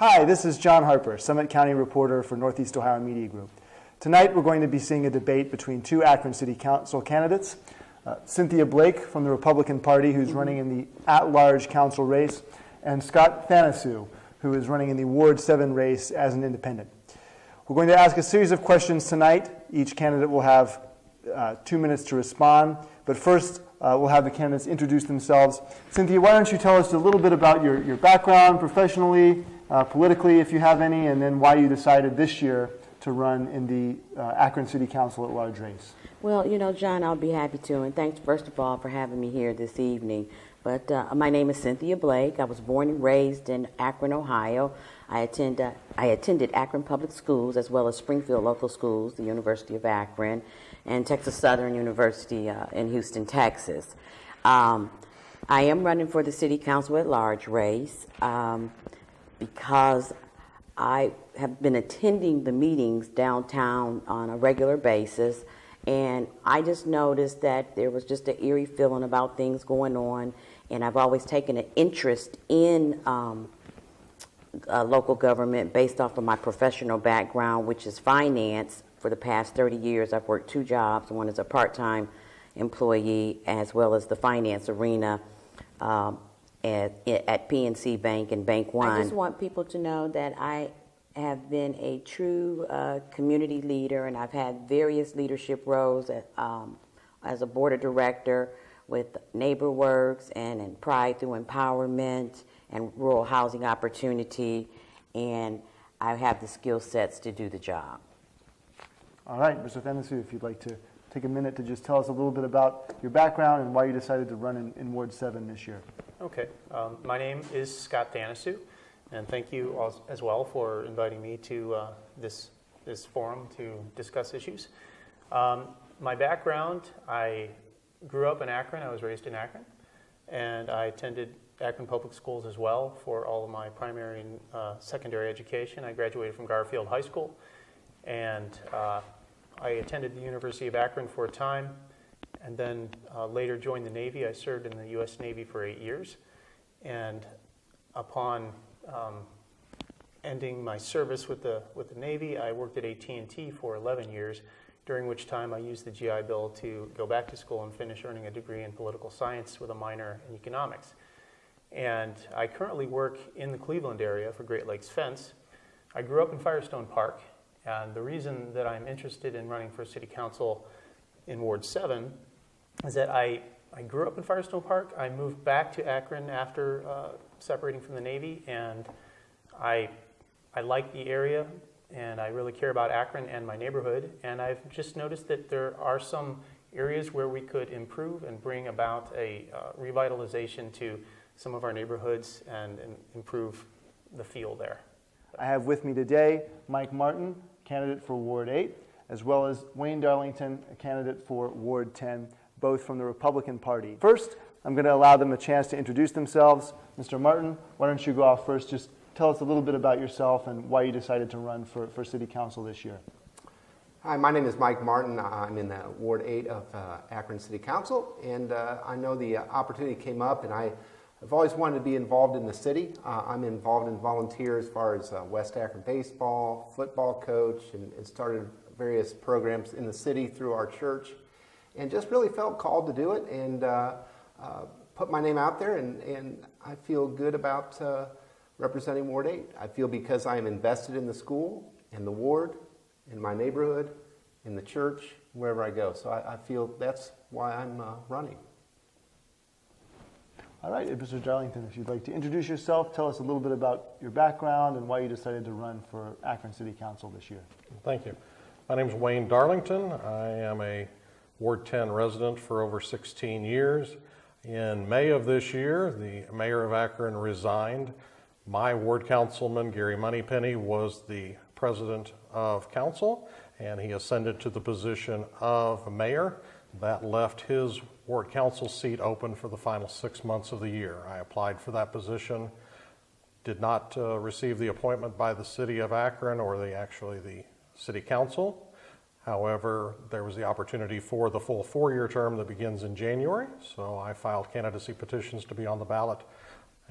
Hi, this is John Harper, Summit County reporter for Northeast Ohio Media Group. Tonight we're going to be seeing a debate between two Akron City Council candidates, Cynthia Blake from the Republican Party, who's running in the at-large council race, and Scott Thanasiu, who is running in the Ward 7 race as an independent. We're going to ask a series of questions tonight. Each candidate will have 2 minutes to respond, but first we'll have the candidates introduce themselves. Cynthia, why don't you tell us a little bit about your background professionally, politically, if you have any, and then why you decided this year to run in the Akron City Council at-large race. Well, you know, John, I'll be happy to, and thanks first of all for having me here this evening. But my name is Cynthia Blake. I was born and raised in Akron, Ohio. I attended Akron Public Schools as well as Springfield Local Schools, the University of Akron, and Texas Southern University in Houston, Texas. I am running for the City Council at-large race because I have been attending the meetings downtown on a regular basis, and I just noticed that there was just an eerie feeling about things going on, and I've always taken an interest in local government based off of my professional background, which is finance. For the past 30 years, I've worked two jobs. One is a part-time employee as well as the finance arena at PNC Bank and Bank One. I just want people to know that I have been a true community leader, and I've had various leadership roles as a board of director with NeighborWorks and in Pride Through Empowerment and Rural Housing Opportunity, and I have the skill sets to do the job. All right, Mr. Thanasiu, if you'd like to take a minute to just tell us a little bit about your background and why you decided to run in Ward 7 this year. Okay, my name is Scott Thanasiu, and thank you as well for inviting me to this forum to discuss issues. My background, I grew up in Akron. I was raised in Akron, and I attended Akron Public Schools as well for all of my primary and secondary education. I graduated from Garfield High School, and I attended the University of Akron for a time, and then later joined the Navy. I served in the U.S. Navy for 8 years, and upon ending my service with the Navy, I worked at AT&T for 11 years, during which time I used the GI Bill to go back to school and finish earning a degree in political science with a minor in economics. And I currently work in the Cleveland area for Great Lakes Fence. I grew up in Firestone Park, and the reason that I'm interested in running for City Council in Ward 7 is that I grew up in Firestone Park. I moved back to Akron after separating from the Navy, and I like the area, and I really care about Akron and my neighborhood, and I've just noticed that there are some areas where we could improve and bring about a revitalization to some of our neighborhoods and improve the feel there. I have with me today Mike Martin, candidate for Ward 8, as well as Wayne Darlington, a candidate for Ward 10, both from the Republican Party. First, I'm going to allow them a chance to introduce themselves. Mr. Martin, why don't you go off first? Just tell us a little bit about yourself and why you decided to run for City Council this year. Hi, my name is Mike Martin. I'm in the Ward 8 of Akron City Council, and I know the opportunity came up, and I've always wanted to be involved in the city. I'm involved in volunteer as far as West Akron baseball, football coach, and started various programs in the city through our church, and just really felt called to do it and put my name out there, and I feel good about representing Ward 8. I feel because I am invested in the school, in the ward, in my neighborhood, in the church, wherever I go. So I feel that's why I'm running. All right, Mr. Darlington, if you'd like to introduce yourself, tell us a little bit about your background and why you decided to run for Akron City Council this year. Thank you. My name is Wayne Darlington. I am a Ward 10 resident for over 16 years. In May of this year, the mayor of Akron resigned. My ward councilman, Gary Moneypenny, was the president of council, and he ascended to the position of mayor. That left his ward council seat open for the final 6 months of the year. I applied for that position, did not receive the appointment by the city of Akron or the city council. However, there was the opportunity for the full 4-year term that begins in January, so I filed candidacy petitions to be on the ballot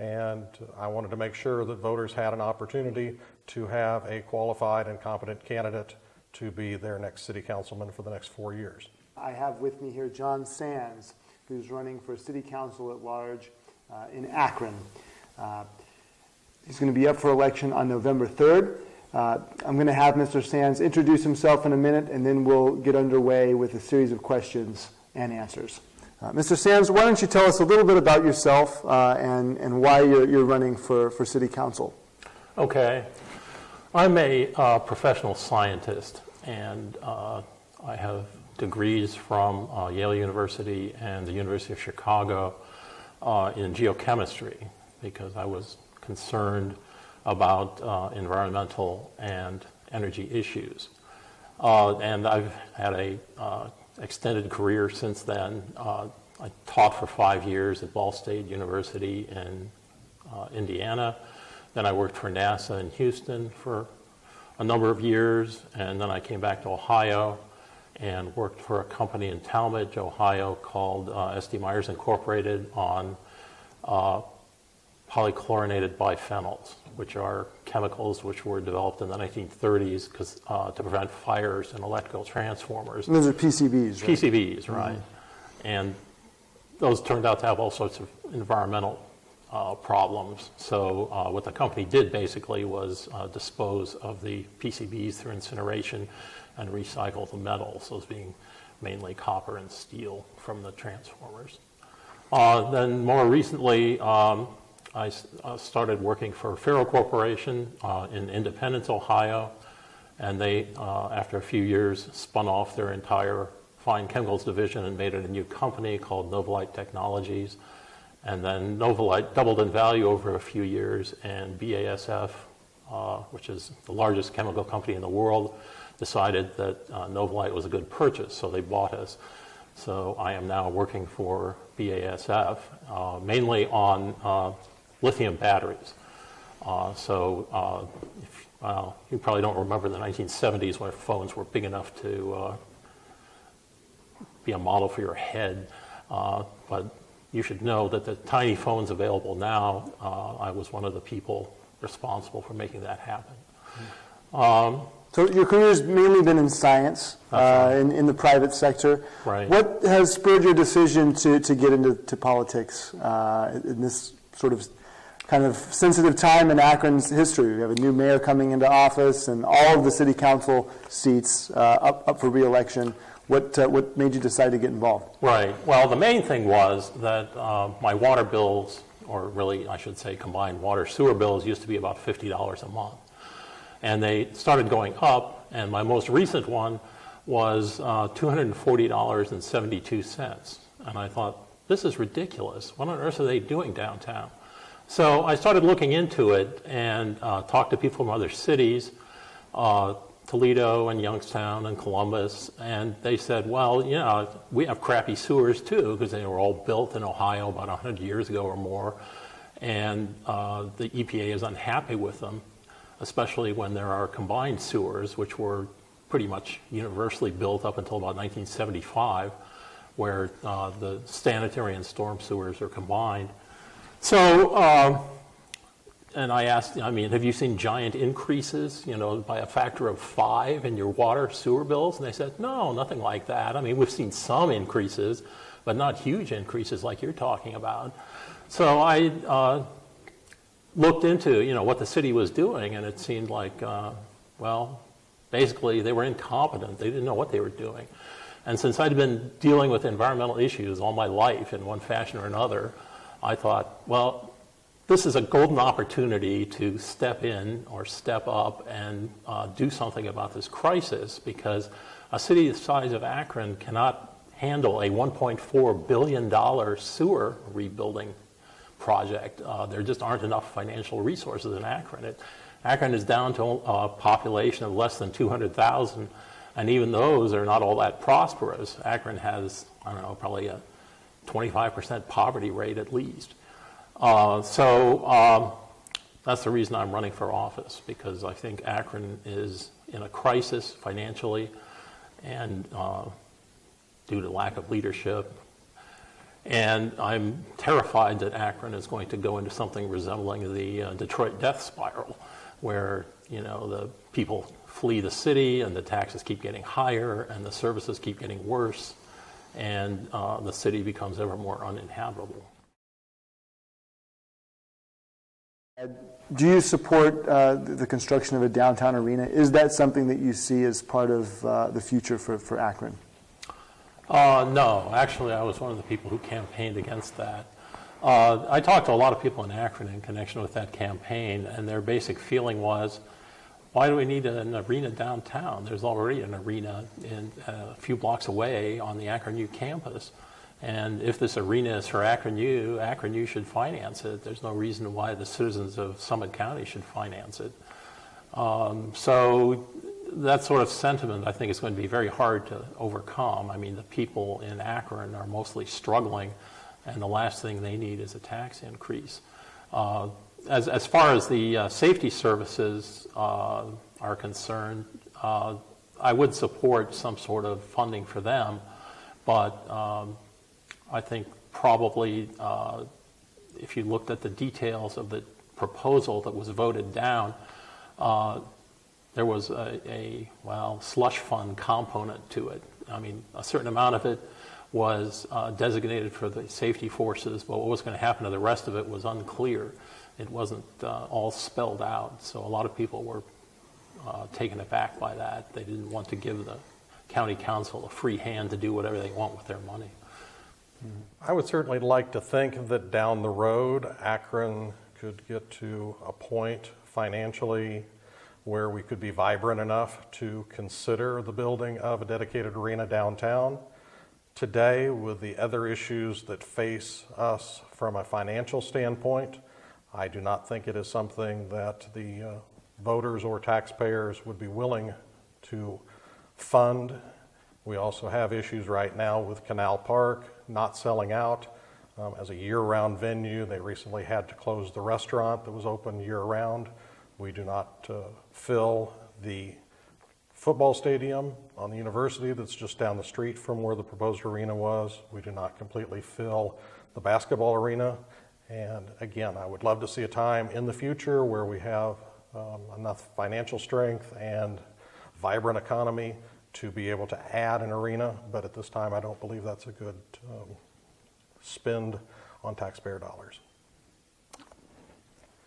and I wanted to make sure that voters had an opportunity to have a qualified and competent candidate to be their next city councilman for the next 4 years. I have with me here John Sands, who's running for city council at large in Akron. He's going to be up for election on November 3rd. I'm going to have Mr. Sands introduce himself in a minute, and then we'll get underway with a series of questions and answers. Mr. Sands, why don't you tell us a little bit about yourself and why you're running for city council? Okay. I'm a professional scientist, and I have degrees from Yale University and the University of Chicago in geochemistry, because I was concerned about environmental and energy issues. And I've had a extended career since then. I taught for 5 years at Ball State University in Indiana. Then I worked for NASA in Houston for a number of years, and then I came back to Ohio and worked for a company in Talmadge, Ohio called S.D. Myers Incorporated on polychlorinated biphenyls, which are chemicals which were developed in the 1930s to prevent fires in electrical transformers. And those are PCBs, right? PCBs, right. Mm-hmm. And those turned out to have all sorts of environmental problems. So what the company did basically was dispose of the PCBs through incineration and recycle the metals, those being mainly copper and steel from the transformers. Then more recently, I started working for Ferro Corporation in Independence, Ohio, and they, after a few years, spun off their entire fine chemicals division and made it a new company called Novolite Technologies. And then Novolite doubled in value over a few years, and BASF, which is the largest chemical company in the world, decided that Novolite was a good purchase, so they bought us. So I am now working for BASF, mainly on lithium batteries. You probably don't remember the 1970s when phones were big enough to be a model for your head, but you should know that the tiny phones available now, I was one of the people responsible for making that happen. So your career's mainly been in science, in the private sector. Right. What has spurred your decision to get into politics in this sort of kind of sensitive time in Akron's history? We have a new mayor coming into office and all of the city council seats up for re-election. What made you decide to get involved? Right. Well, the main thing was that my water bills, or really I should say combined water sewer bills, used to be about $50 a month. And they started going up, and my most recent one was $240.72. And I thought, this is ridiculous. What on earth are they doing downtown? So I started looking into it and talked to people from other cities, Toledo and Youngstown and Columbus, and they said, well, yeah, we have crappy sewers too, because they were all built in Ohio about 100 years ago or more, and the EPA is unhappy with them, especially when there are combined sewers, which were pretty much universally built up until about 1975, where the sanitary and storm sewers are combined. So, and I asked, have you seen giant increases, by a factor of 5 in your water sewer bills? And they said, no, nothing like that. We've seen some increases, but not huge increases like you're talking about. So I looked into, what the city was doing, and it seemed like, basically they were incompetent. They didn't know what they were doing. And since I'd been dealing with environmental issues all my life in one fashion or another, I thought, well, this is a golden opportunity to step in or step up and do something about this crisis, because a city the size of Akron cannot handle a $1.4 billion sewer rebuilding project. There just aren't enough financial resources in Akron. Akron is down to a population of less than 200,000, and even those are not all that prosperous. Akron has, probably a 25% poverty rate at least. So that's the reason I'm running for office, because I think Akron is in a crisis financially and due to lack of leadership. And I'm terrified that Akron is going to go into something resembling the Detroit death spiral, where the people flee the city and the taxes keep getting higher and the services keep getting worse, and the city becomes ever more uninhabitable. Do you support the construction of a downtown arena? Is that something that you see as part of the future for Akron? No, actually, I was one of the people who campaigned against that. I talked to a lot of people in Akron in connection with that campaign, and their basic feeling was, why do we need an arena downtown? There's already an arena a few blocks away on the Akron U campus. And if this arena is for Akron U should finance it. There's no reason why the citizens of Summit County should finance it. So that sort of sentiment, I think, is going to be very hard to overcome. I mean, the people in Akron are mostly struggling, and the last thing they need is a tax increase. As far as the safety services are concerned, I would support some sort of funding for them, but I think probably if you looked at the details of the proposal that was voted down, there was a slush fund component to it. I mean, a certain amount of it was designated for the safety forces, but what was going to happen to the rest of it was unclear. It wasn't all spelled out, so a lot of people were taken aback by that. They didn't want to give the county council a free hand to do whatever they want with their money. I would certainly like to think that down the road, Akron could get to a point financially where we could be vibrant enough to consider the building of a dedicated arena downtown. Today, with the other issues that face us from a financial standpoint, I do not think it is something that the voters or taxpayers would be willing to fund. We also have issues right now with Canal Park not selling out as a year-round venue. They recently had to close the restaurant that was open year-round. We do not fill the football stadium on the university that's just down the street from where the proposed arena was. We do not completely fill the basketball arena. And again, I would love to see a time in the future where we have enough financial strength and vibrant economy to be able to add an arena, but at this time I don't believe that's a good spend on taxpayer dollars.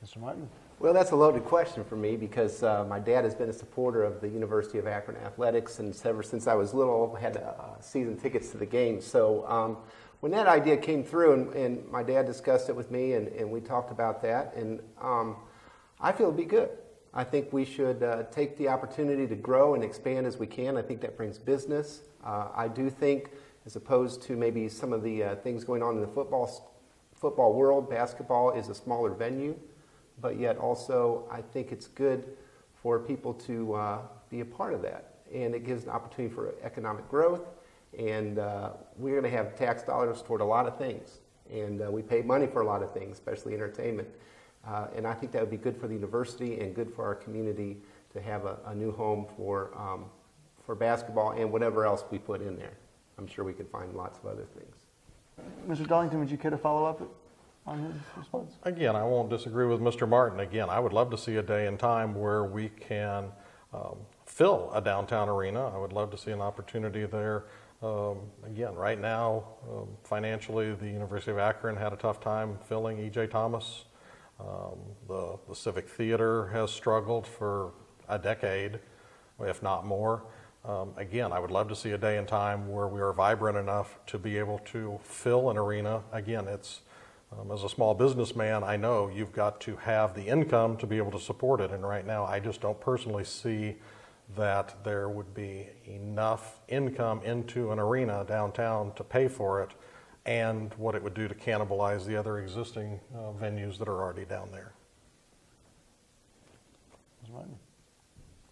Mr. Martin? Well, that's a loaded question for me because my dad has been a supporter of the University of Akron athletics, and ever since I was little, had season tickets to the games. So when that idea came through, and my dad discussed it with me, and we talked about that, and I feel it'd be good. I think we should take the opportunity to grow and expand as we can. I think that brings business. I do think, as opposed to maybe some of the things going on in the football world, basketball is a smaller venue, but yet also I think it's good for people to be a part of that. And it gives an opportunity for economic growth, and we're going to have tax dollars toward a lot of things. And we pay money for a lot of things, especially entertainment. And I think that would be good for the university and good for our community to have a new home for basketball and whatever else we put in there. I'm sure we could find lots of other things. Mr. Darlington, would you care to follow up on his response? Again, I won't disagree with Mr. Martin. Again, I would love to see a day and time where we can fill a downtown arena. I would love to see an opportunity there. Again, right now, financially, the University of Akron had a tough time filling E.J. Thomas. The Civic Theater has struggled for a decade, if not more. Again, I would love to see a day and time where we are vibrant enough to be able to fill an arena. Again, it's as a small businessman, I know you've got to have the income to be able to support it, and right now I just don't personally see that there would be enough income into an arena downtown to pay for it, and what it would do to cannibalize the other existing venues that are already down there.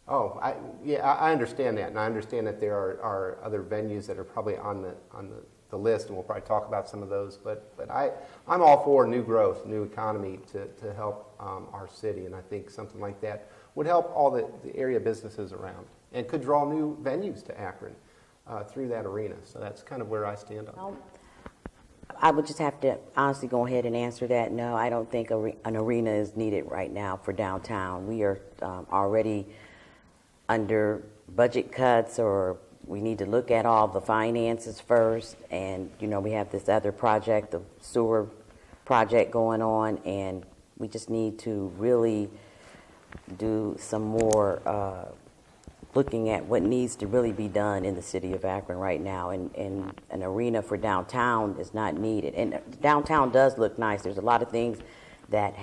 Oh, I understand that, and I understand that there are other venues that are probably on the list, and we'll probably talk about some of those. But I'm all for new growth, new economy to help our city, and I think something like that would help all the area businesses around, and could draw new venues to Akron through that arena. So that's kind of where I stand on it. I would just have to honestly go ahead and answer that. No, I don't think an arena is needed right now for downtown. We are already under budget cuts, or we need to look at all the finances first. And, you know, we have this other project, the sewer project going on, and we just need to really do some more looking at what needs to really be done in the city of Akron right now. And an arena for downtown is not needed. And downtown does look nice. There's a lot of things that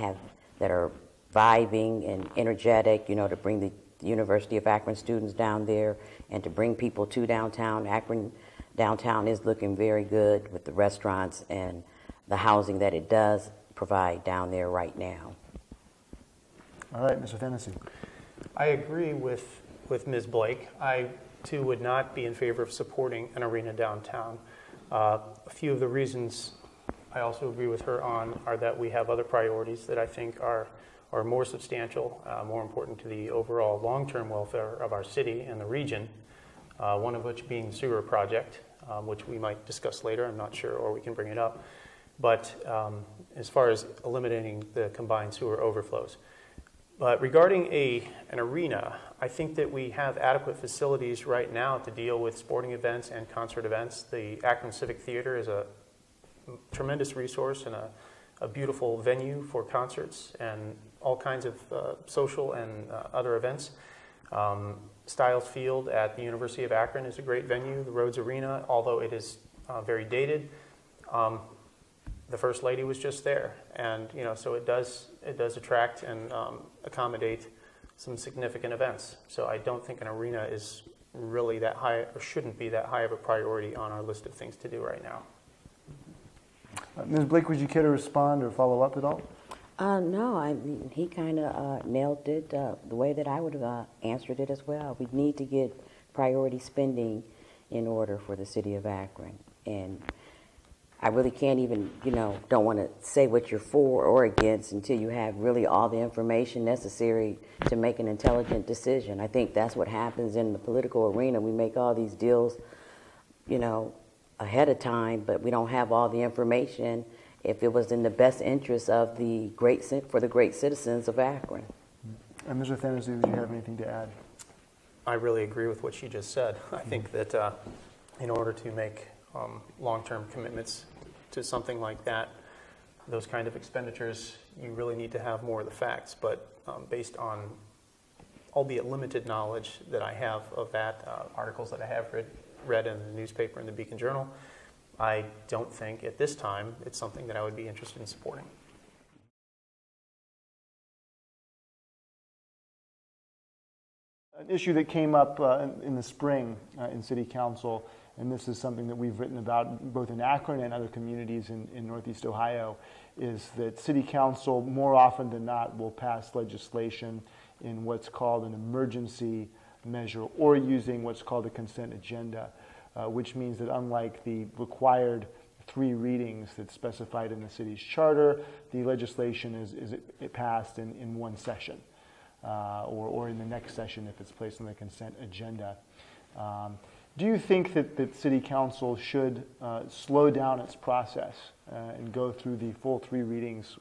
are vibing and energetic, you know, to bring the University of Akron students down there and to bring people to downtown. Akron downtown is looking very good with the restaurants and the housing that it does provide down there right now. All right, Mr. Thanasiu. I agree with Ms. Blake. I, too, would not be in favor of supporting an arena downtown. A few of the reasons I also agree with her on are that we have other priorities that I think are more substantial, more important to the overall long-term welfare of our city and the region, one of which being the sewer project, which we might discuss later, I'm not sure, or we can bring it up. But as far as eliminating the combined sewer overflows. But regarding an arena, I think that we have adequate facilities right now to deal with sporting events and concert events. The Akron Civic Theater is a tremendous resource and a beautiful venue for concerts and all kinds of social and other events. Stiles Field at the University of Akron is a great venue. The Rhodes Arena, although it is very dated, the First Lady was just there, and you know, so it does attract and accommodate some significant events. So I don't think an arena is really that high, or shouldn't be that high of a priority on our list of things to do right now. Ms. Blake, would you care to respond or follow up at all? No, I mean, he kind of nailed it the way that I would have answered it as well. We need to get priority spending in order for the city of Akron. And I really can't even, you know, don't want to say what you're for or against until you have really all the information necessary to make an intelligent decision. I think that's what happens in the political arena. We make all these deals, you know, ahead of time, but we don't have all the information if it was in the best interest of the great citizens of Akron. And Mr. Thanasiu, do you have anything to add? I really agree with what she just said. I think that in order to make long-term commitments to something like that, those kind of expenditures, you really need to have more of the facts. But based on, albeit limited knowledge that I have of that, articles that I have read in the newspaper and the Beacon Journal, I don't think at this time it's something that I would be interested in supporting. An issue that came up in the spring in City Council, and this is something that we've written about both in Akron and other communities in Northeast Ohio, is that City Council more often than not will pass legislation in what's called an emergency measure or using what's called a consent agenda, which means that unlike the required 3 readings that's specified in the city's charter, the legislation is passed in one session. Or in the next session if it's placed on the consent agenda. Do you think that City Council should slow down its process and go through the full 3 readings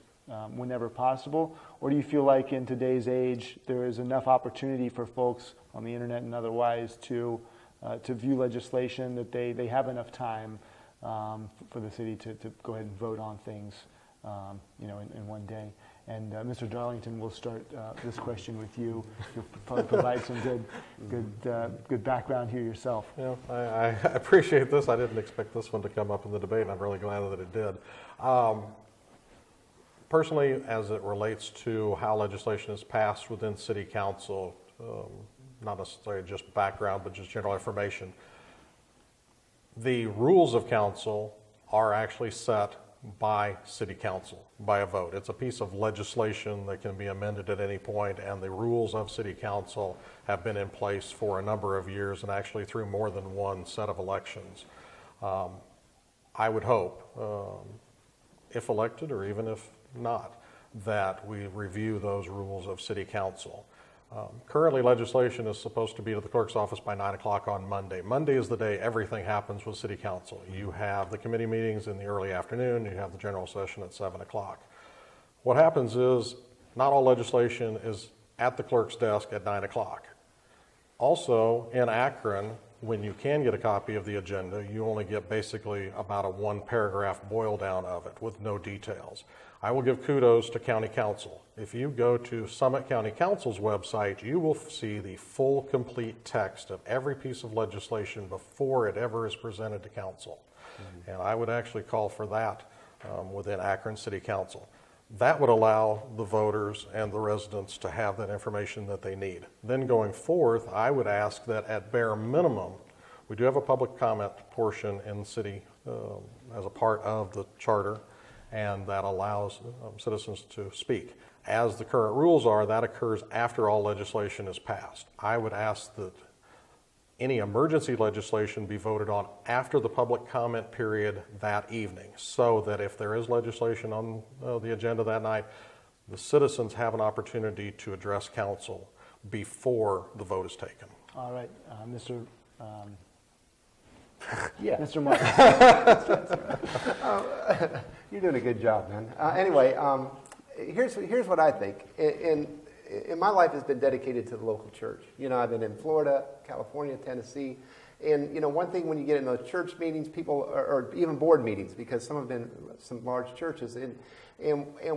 whenever possible? Or do you feel like in today's age there is enough opportunity for folks on the internet and otherwise to view legislation that they have enough time for the city to go ahead and vote on things in one day? And Mr. Darlington, we'll start this question with you. You'll probably provide some good background here yourself. Yeah, I appreciate this. I didn't expect this one to come up in the debate, and I'm really glad that it did. Personally, as it relates to how legislation is passed within City Council, not necessarily just background, but just general information, the rules of council are actually set by City Council, by a vote. It's a piece of legislation that can be amended at any point, and the rules of City Council have been in place for a number of years and actually through more than one set of elections. I would hope, if elected or even if not, that we review those rules of City Council. Currently, legislation is supposed to be to the clerk's office by 9 o'clock on Monday. Monday is the day everything happens with City Council. You have the committee meetings in the early afternoon, you have the general session at 7 o'clock. What happens is not all legislation is at the clerk's desk at 9 o'clock. Also, in Akron, when you can get a copy of the agenda, you only get basically about a one-paragraph boil down of it with no details. I will give kudos to County Council. If you go to Summit County Council's website, you will see the full, complete text of every piece of legislation before it ever is presented to Council. Mm-hmm. And I would actually call for that within Akron City Council. That would allow the voters and the residents to have that information that they need. Then going forth, I would ask that at bare minimum, we do have a public comment portion in the city as a part of the charter, and that allows citizens to speak. As the current rules are, that occurs after all legislation is passed. I would ask that any emergency legislation be voted on after the public comment period that evening, so that if there is legislation on the agenda that night, the citizens have an opportunity to address council before the vote is taken. All right, Mr. Yeah. Mr. Martin. You're doing a good job, man. Anyway, here's what I think. In my life has been dedicated to the local church. You know, I've been in Florida, California, Tennessee, and you know, one thing when you get in those church meetings, people, or even board meetings, because some have been some large churches, and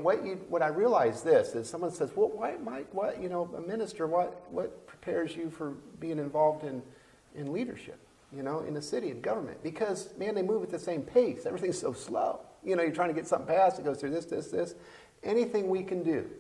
what I realize this is, someone says, well, why, Mike? What, you know, a minister? What prepares you for being involved in leadership? You know, in the city and government? Because man, they move at the same pace. Everything's so slow. You know, you're trying to get something passed. It goes through this. Anything we can do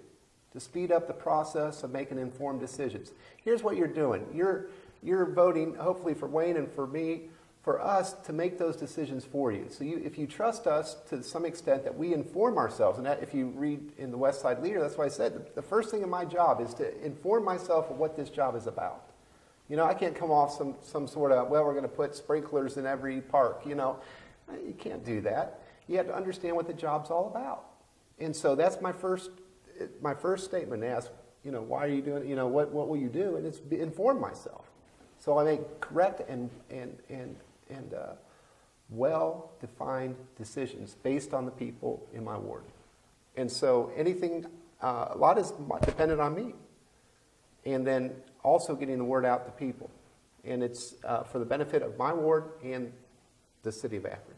to speed up the process of making informed decisions. Here's what you're doing. You're voting, hopefully for Wayne and for me, for us to make those decisions for you. So if you trust us to some extent that we inform ourselves, and that if you read in the West Side Leader, that's why I said the first thing in my job is to inform myself of what this job is about. You know, I can't come off some sort of, well, we're going to put sprinklers in every park. You know, you can't do that. You have to understand what the job's all about. And so that's my first statement. Ask, you know, why are you doing it? You know, what will you do? And it's inform myself. So I make correct and well-defined decisions based on the people in my ward. And so anything, a lot is dependent on me. And then also getting the word out to people. And it's for the benefit of my ward and the city of Akron.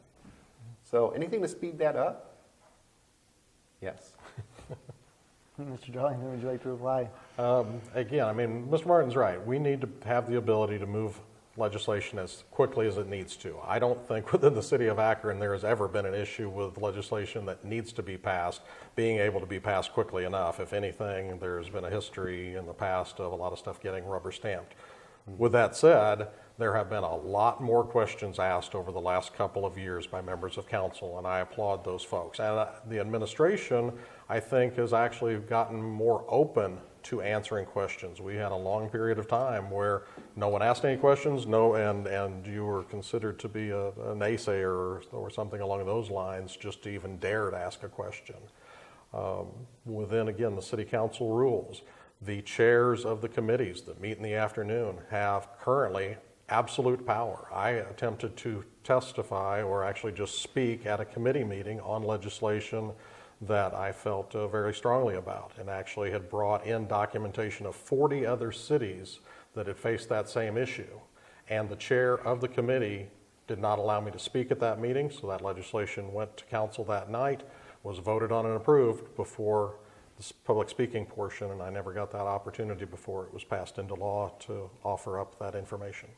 So anything to speed that up? Yes. Mr. Darlington, would you like to reply? Again, I mean, Mr. Martin's right. We need to have the ability to move legislation as quickly as it needs to. I don't think within the city of Akron there has ever been an issue with legislation that needs to be passed being able to be passed quickly enough. If anything, there's been a history in the past of a lot of stuff getting rubber stamped. With that said, there have been a lot more questions asked over the last couple of years by members of council, and I applaud those folks. And the administration, I think, has actually gotten more open to answering questions. We had a long period of time where no one asked any questions, and you were considered to be a naysayer or something along those lines just to even dare to ask a question. Within, again, the city council rules, the chairs of the committees that meet in the afternoon have currently absolute power. I attempted to testify or actually just speak at a committee meeting on legislation that I felt very strongly about, and actually had brought in documentation of 40 other cities that had faced that same issue. And the chair of the committee did not allow me to speak at that meeting, so that legislation went to council that night, was voted on and approved before the public speaking portion, and I never got that opportunity before it was passed into law to offer up that information.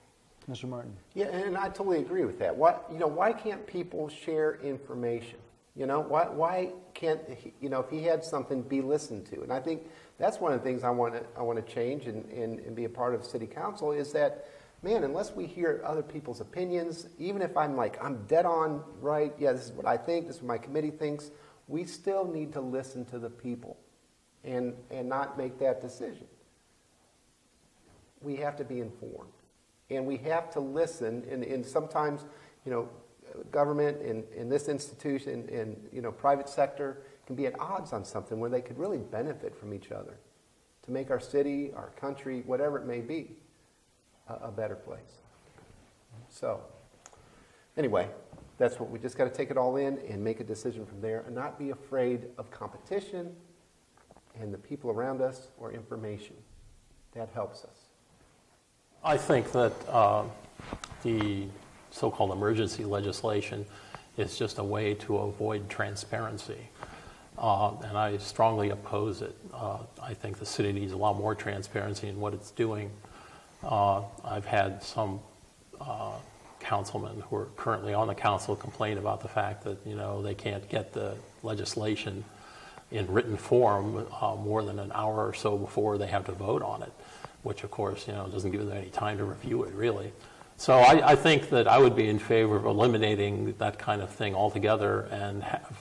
Mr. Martin. Yeah, and I totally agree with that. Why can't people share information? You know, why can't, you know, if he had something, be listened to? And I think that's one of the things I want to change and be a part of city council is that, man, unless we hear other people's opinions, even if I'm dead on right, yeah, this is what I think, this is what my committee thinks, we still need to listen to the people and not make that decision. We have to be informed. And we have to listen, and sometimes, you know, government and this institution and, you know, private sector can be at odds on something where they could really benefit from each other. to make our city, our country, whatever it may be, a better place. So, anyway, that's what we just got to take it all in and make a decision from there and not be afraid of competition and the people around us or information. That helps us. I think that the so-called emergency legislation is just a way to avoid transparency. And I strongly oppose it. I think the city needs a lot more transparency in what it's doing. I've had some councilmen who are currently on the council complain about the fact that, you know, they can't get the legislation in written form more than an hour or so before they have to vote on it, which of course, you know, doesn't give them any time to review it, really. So I think that I would be in favor of eliminating that kind of thing altogether and have,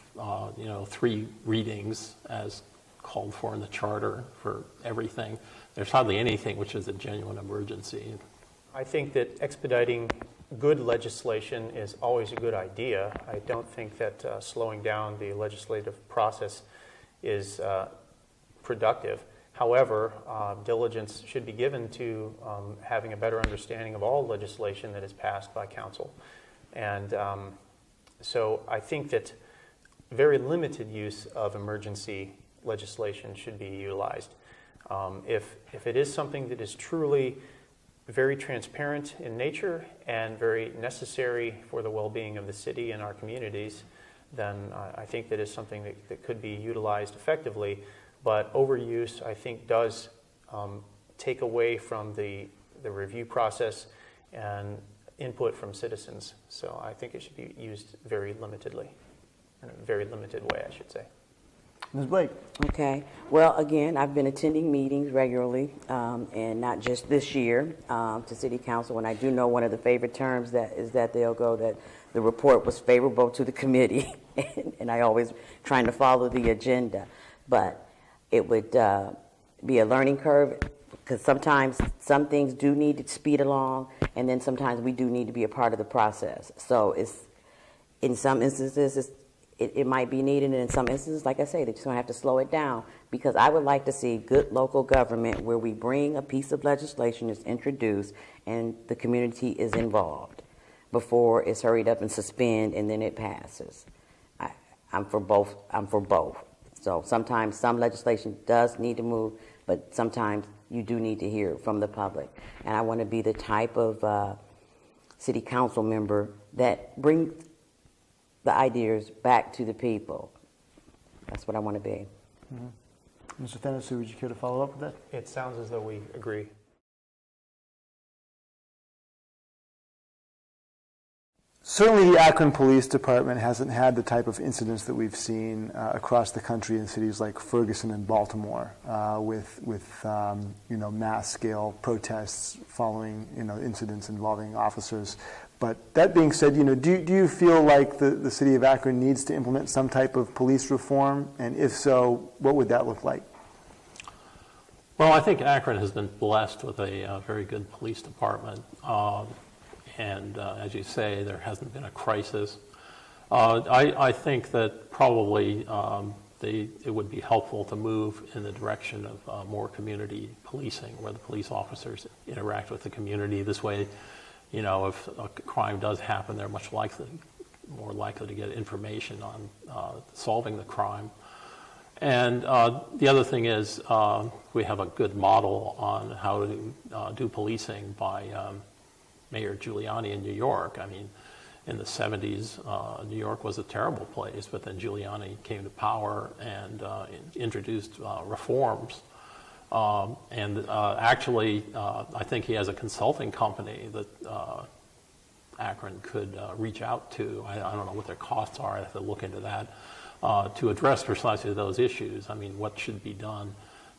you know, 3 readings as called for in the charter for everything. There's hardly anything which is a genuine emergency. I think that expediting good legislation is always a good idea. I don't think that slowing down the legislative process is productive. However, diligence should be given to having a better understanding of all legislation that is passed by council. And so I think that very limited use of emergency legislation should be utilized. If it is something that is truly very transparent in nature and very necessary for the well-being of the city and our communities, then I think that is something that could be utilized effectively. But overuse, I think, does take away from the review process and input from citizens. So I think it should be used very limitedly, in a very limited way, I should say. Ms. Blake. Okay. Well, again, I've been attending meetings regularly, and not just this year to City Council. And I do know one of the favorite terms that they'll go that the report was favorable to the committee, and I always trying to follow the agenda. But it would be a learning curve because sometimes some things do need to speed along, and then sometimes we do need to be a part of the process. So it's in some instances it might be needed, and in some instances, like I say, they're just going to have to slow it down because I would like to see good local government where we bring a piece of legislation that's introduced and the community is involved before it's hurried up and suspend and then it passes. I'm for both. So sometimes some legislation does need to move, but sometimes you do need to hear from the public. And I want to be the type of city council member that brings the ideas back to the people. That's what I want to be. Mm-hmm. Mr. Thanasiu, would you care to follow up with that? It sounds as though we agree. Certainly the Akron Police Department hasn't had the type of incidents that we've seen across the country in cities like Ferguson and Baltimore with mass scale protests following incidents involving officers. But that being said, do you feel like the city of Akron needs to implement some type of police reform? And if so, what would that look like? Well, I think Akron has been blessed with a very good police department. And as you say, there hasn't been a crisis. I think that probably it would be helpful to move in the direction of more community policing, where the police officers interact with the community. This way, if a crime does happen, they're more likely to get information on solving the crime. And the other thing is we have a good model on how to do policing by Mayor Giuliani in New York. I mean, in the 70s, New York was a terrible place, but then Giuliani came to power and introduced reforms. Actually, I think he has a consulting company that Akron could reach out to. I don't know what their costs are. I have to look into that to address precisely those issues. I mean, what should be done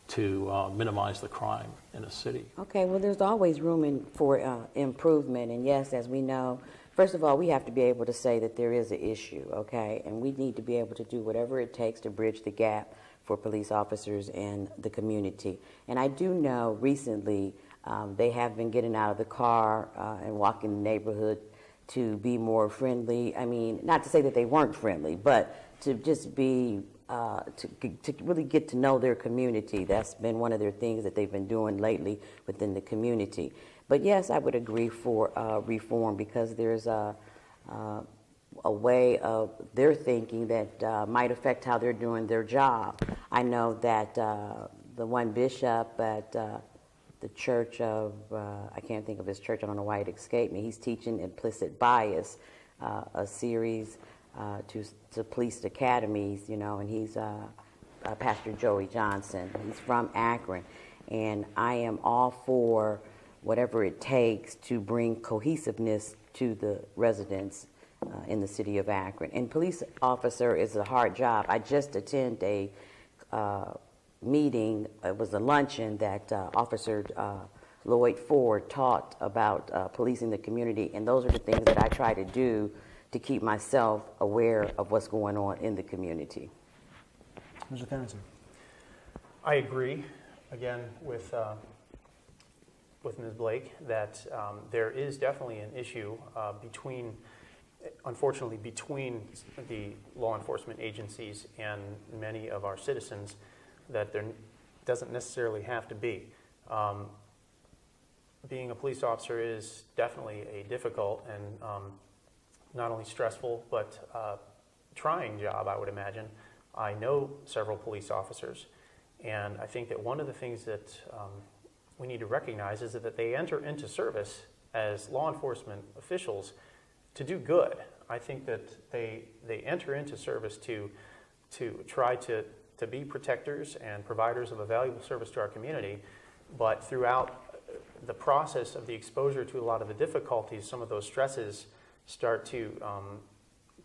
to minimize the crime in a city. Okay, well, there's always room for improvement. And yes, as we know, first of all, we have to be able to say that there is an issue, okay? And we need to be able to do whatever it takes to bridge the gap for police officers and the community. And I do know recently they have been getting out of the car and walking the neighborhood to be more friendly. I mean, not to say that they weren't friendly, but to just be to really get to know their community. That's been one of their things that they've been doing lately within the community. But yes, I would agree for reform, because there's a way of their thinking that might affect how they're doing their job. I know that the one bishop at the church of, I can't think of his church, I don't know why it escaped me, he's teaching implicit bias, a series to police academies, you know, and he's Pastor Joey Johnson. He's from Akron, and I am all for whatever it takes to bring cohesiveness to the residents in the city of Akron. And police officer is a hard job. I just attended a meeting, it was a luncheon that Officer Lloyd Ford taught about policing the community, and those are the things that I try to do to keep myself aware of what's going on in the community. Mr. Thanasiu. I agree, again, with Ms. Blake, that there is definitely an issue unfortunately, between the law enforcement agencies and many of our citizens, that there doesn't necessarily have to be. Being a police officer is definitely a difficult and not only stressful, but trying job, I would imagine. I know several police officers, and I think that one of the things that we need to recognize is that they enter into service as law enforcement officials to do good. I think that they enter into service to try to be protectors and providers of a valuable service to our community, but throughout the process of the exposure to a lot of the difficulties, some of those stresses start to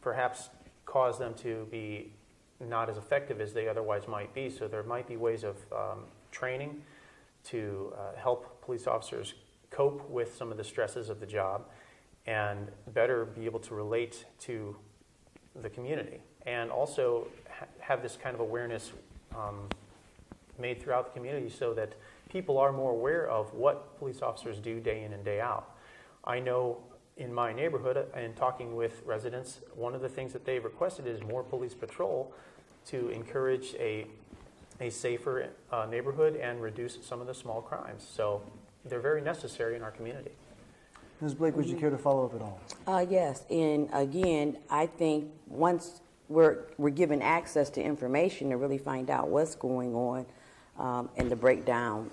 perhaps cause them to be not as effective as they otherwise might be. So there might be ways of training to help police officers cope with some of the stresses of the job and better be able to relate to the community, and also have this kind of awareness made throughout the community so that people are more aware of what police officers do day in and day out. I know in my neighborhood, and talking with residents, one of the things that they've requested is more police patrol to encourage a safer neighborhood and reduce some of the small crimes. So they're very necessary in our community. Ms. Blake, would you care to follow up at all? Yes, and again, I think once we're given access to information to really find out what's going on and to break down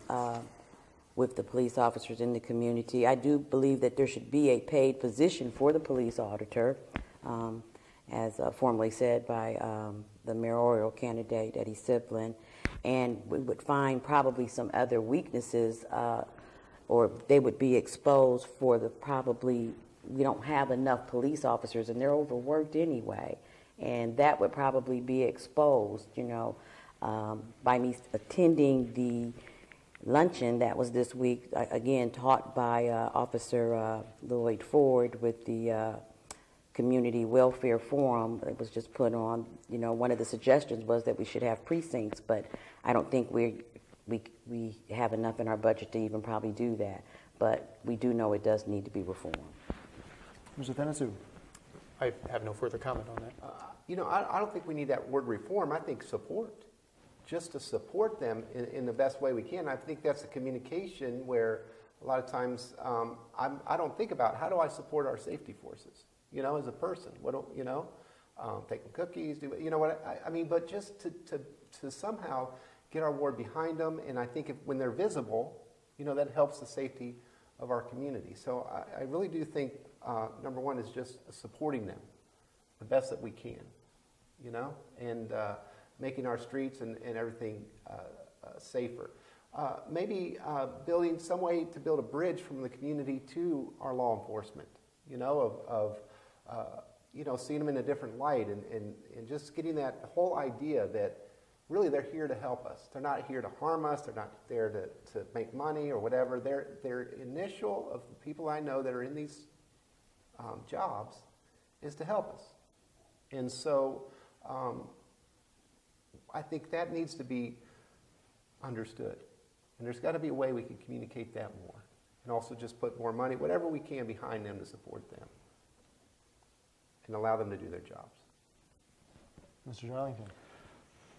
with the police officers in the community, I do believe that there should be a paid position for the police auditor, as formerly said by the mayoral candidate, Eddie Siblin, and we would find probably some other weaknesses or they would be exposed for we don't have enough police officers and they're overworked anyway. And that would probably be exposed, you know, by me attending the luncheon that was this week, again, taught by Officer Lloyd Ford with the Community Welfare Forum. It was just put on, you know, one of the suggestions was that we should have precincts, but I don't think we have enough in our budget to even probably do that. But we do know it does need to be reformed. Mr. Thanasiu. I have no further comment on that. You know, I don't think we need that word reform. I think support. Just to support them in the best way we can. I think that's a communication where a lot of times I don't think about how do I support our safety forces, you know, as a person. What do, you know, take them cookies, do you know what I mean? But just to somehow get our word behind them, and I think when they're visible, you know, that helps the safety of our community. So I really do think number one is just supporting them the best that we can, you know, and making our streets and everything safer. Maybe building some way to build a bridge from the community to our law enforcement, you know, of you know, seeing them in a different light and just getting that whole idea that really they're here to help us. They're not here to harm us. They're not there to make money or whatever. Their initial of the people I know that are in these jobs is to help us. And so I think that needs to be understood. And there's got to be a way we can communicate that more. And also just put more money, whatever we can, behind them to support them. And allow them to do their jobs. Mr. Darlington.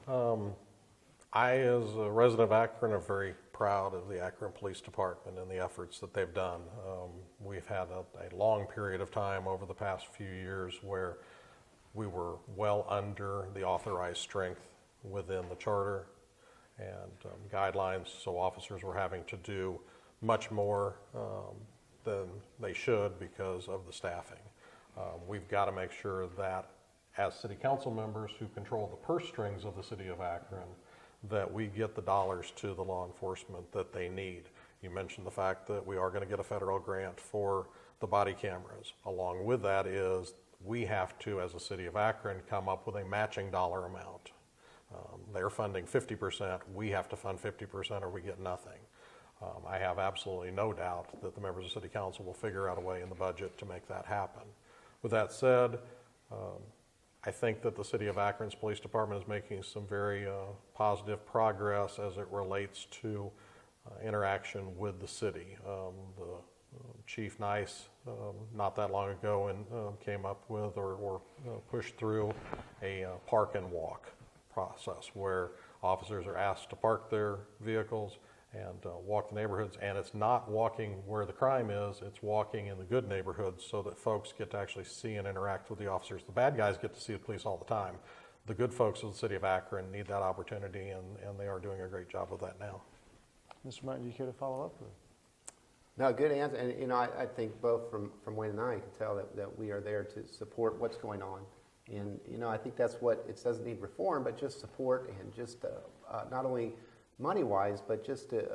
I, as a resident of Akron, am very proud of the Akron Police Department and the efforts that they've done. We've had a long period of time over the past few years where we were well under the authorized strength within the charter and guidelines, so officers were having to do much more than they should because of the staffing. We've got to make sure that as city council members who control the purse strings of the city of Akron, that we get the dollars to the law enforcement that they need. You mentioned the fact that we are going to get a federal grant for the body cameras. Along with that is we have to, as a city of Akron, come up with a matching dollar amount. They're funding 50%, we have to fund 50% or we get nothing. I have absolutely no doubt that the members of City Council will figure out a way in the budget to make that happen. With that said, I think that the City of Akron's Police Department is making some very positive progress as it relates to interaction with the city. The Chief Nice, not that long ago, came up with or pushed through a park and walk process where officers are asked to park their vehicles and walk the neighborhoods, and it's not walking where the crime is, it's walking in the good neighborhoods so that folks get to actually see and interact with the officers. The bad guys get to see the police all the time. The good folks of the city of Akron need that opportunity, and they are doing a great job of that now. Mr. Martin, do you care to follow up? Or? No, good answer. And I think both from Wayne and I can tell that we are there to support what's going on. And I think that's what it doesn't need reform, but just support and just not only money-wise, but just in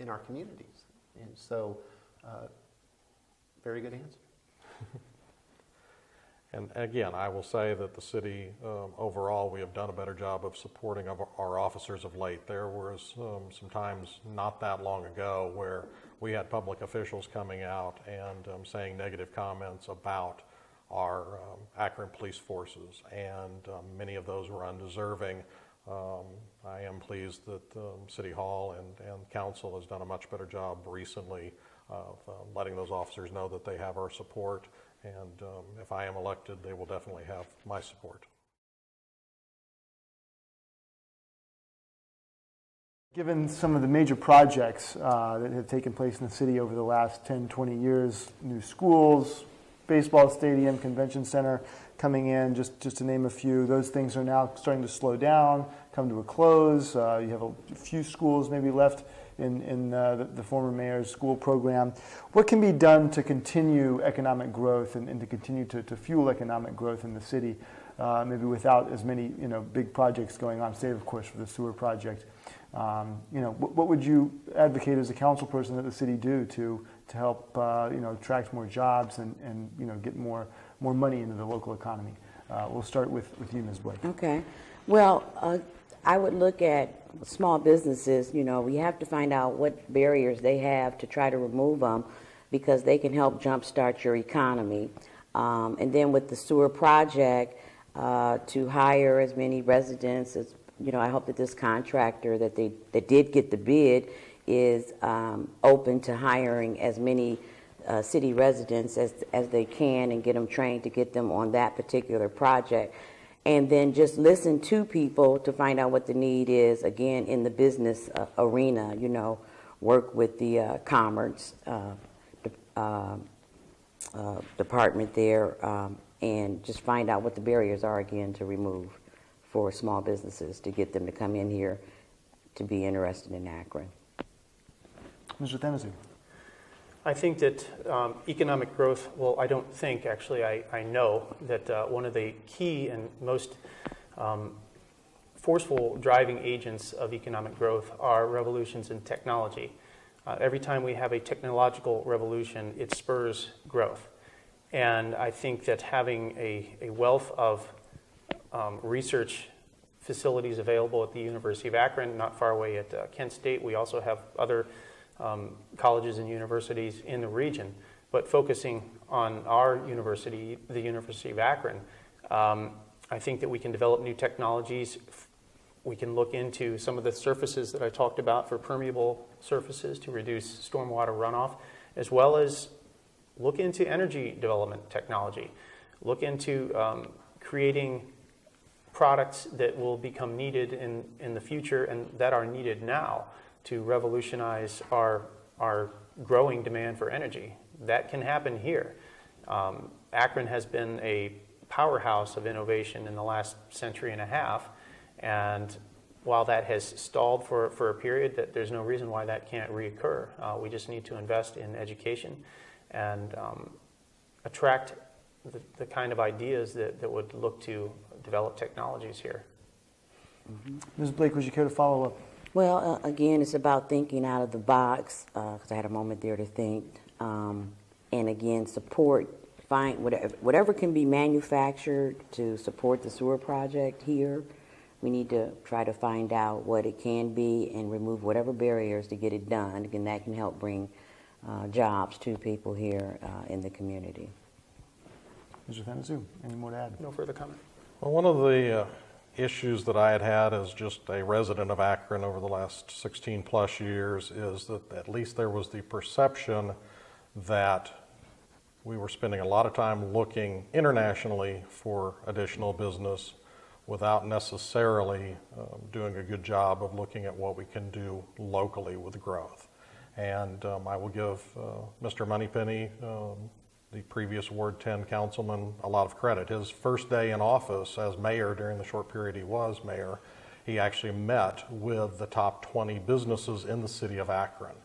our communities. And so, very good answer. And again, I will say that the city overall, we have done a better job of supporting our officers of late. There was some times not that long ago where we had public officials coming out and saying negative comments about our Akron police forces, and many of those were undeserving. I am pleased that City Hall and Council has done a much better job recently of letting those officers know that they have our support, and if I am elected, they will definitely have my support. Given some of the major projects that have taken place in the city over the last 10, 20 years, new schools, baseball stadium, convention center coming in, just to name a few, those things are now starting to slow down, come to a close. You have a few schools maybe left in the former mayor's school program. What can be done to continue economic growth and to continue to fuel economic growth in the city, maybe without as many big projects going on, save of course for the sewer project? What would you advocate as a council person that the city do to help attract more jobs and get more money into the local economy? We'll start with you, Ms. Blake. Okay. Well, I would look at small businesses. We have to find out what barriers they have to try to remove them, because they can help jumpstart your economy. And then with the sewer project, to hire as many residents as I hope that this contractor that did get the bid is open to hiring as many city residents as they can and get them trained to get them on that particular project. And then just listen to people to find out what the need is, again, in the business arena, work with the commerce department there and just find out what the barriers are, again, to remove for small businesses to get them to come in here to be interested in Akron. Mr. Thanasiu. I think that economic growth, well, I don't think, actually, I know that one of the key and most forceful driving agents of economic growth are revolutions in technology. Every time we have a technological revolution, it spurs growth. And I think that having a wealth of research facilities available at the University of Akron, not far away at Kent State. We also have other colleges and universities in the region, but focusing on our university, the University of Akron, I think that we can develop new technologies. We can look into some of the surfaces that I talked about for permeable surfaces to reduce stormwater runoff, as well as look into energy development technology, look into creating products that will become needed in the future and that are needed now to revolutionize our growing demand for energy. That can happen here. Akron has been a powerhouse of innovation in the last century and a half, and while that has stalled for a period, that there's no reason why that can't reoccur. We just need to invest in education and attract the kind of ideas that would look to develop technologies here. Ms. Blake, would you care to follow up? Well, again, it's about thinking out of the box, because I had a moment there to think. And again, support, find whatever can be manufactured to support the sewer project here. We need to try to find out what it can be and remove whatever barriers to get it done. Again, that can help bring jobs to people here in the community. Mr. Thanasiu, any more to add? No further comment. Well, one of the issues that I had as just a resident of Akron over the last 16 plus years is that at least there was the perception that we were spending a lot of time looking internationally for additional business without necessarily doing a good job of looking at what we can do locally with growth. And I will give Mr. Moneypenny, the previous Ward 10 councilman, a lot of credit. His first day in office as mayor, during the short period he was mayor, he actually met with the top 20 businesses in the city of Akron.